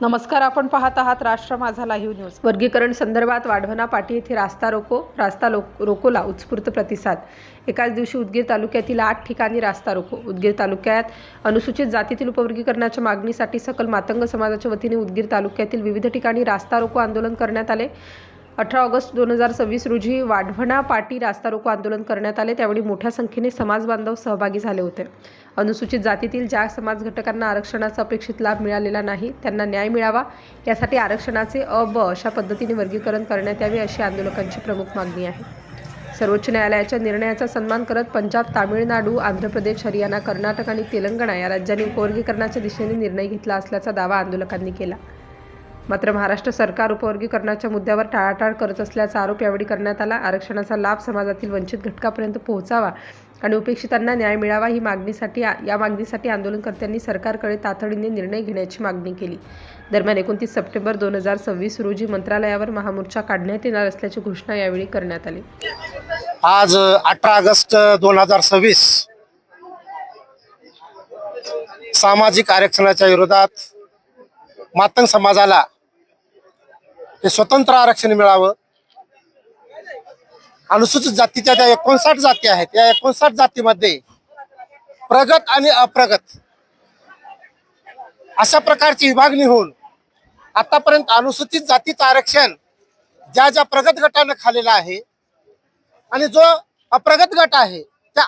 नमस्कार, आपण पाहत आहात राष्ट्र माझा लाईव्ह न्यूज। वर्गीकरण संदर्भात वाढवणा पाटी येथे रास्ता रोकोला उत्स्फूर्त प्रतिसाद। एकाच दिवशी उदगीर तालुक्यातील 8 ठिकाणी रास्ता रोको। उदगीर तालुक्यात अनुसूचित जातीतील उपवर्गीकरणाच्या मागणीसाठी सकल मातंग समाजाच्या वतीने उदगीर तालुक्यातील विविध ठिकाणी रास्ता रोको आंदोलन करण्यात आले। 18 ऑगस्ट 2026 रोजी वाढवणा पाटी रास्ता रोको आंदोलन करण्यात आले। त्यावेळी मोठ्या संख्येने समाज बांधव सहभागी झाले होते। अनुसूचित जातीतील ज्या समाज घटकांना आरक्षणाचा अपेक्षित लाभ मिळालेला नाही त्यांना न्याय मिळावा यासाठी आरक्षणाचे अ ब अशा पद्धतीने वर्गीकरण करण्यात यावे अशी आंदोलकांची प्रमुख मागणी आहे। सर्वोच्च न्यायालयाच्या निर्णयाचा सन्मान करत पंजाब, तामिळनाडू, आंध्र प्रदेश, हरियाणा, कर्नाटक आणि तेलंगणा या राज्यांनी उपवर्गीकरणाच्या दिशेने निर्णय घेतला असल्याचा दावा आंदोलकांनी केला। मात्र महाराष्ट्र सरकार उपवर्गीकरणाच्या मुद्द्यावर टाळाटाळ करत असल्याचा आरोप यावेळी करण्यात आला। आरक्षणाचा लाभ समाजातील वंचित घटकापर्यंत पोहोचावा आणि उपेक्षितांना न्याय मिळावा या मागणीसाठी आंदोलनकर्त्यांनी सरकारकडे तातडीने निर्णय घेण्याची मागणी केली। दरम्यान 29 सप्टेंबर 2026 रोजी मंत्रालयावर महामोर्चा काढण्यात येणार असल्याची घोषणा यावेळी करण्यात आली। आज 18 ऑगस्ट 2026 सामाजिक आरक्षणाच्या विरोधात मातंग समाजाला हे स्वतंत्र आरक्षण मिळावं। अनुसूचित जातीच्या ज्या 59 जाती आहेत या 59 जातीमध्ये प्रगत आणि अप्रगत अशा प्रकारची विभागणी होऊन आतापर्यंत अनुसूचित जातीचं आरक्षण ज्या प्रगत गटाने खाल्लेलं आहे आणि जो अप्रगत गट आहे त्या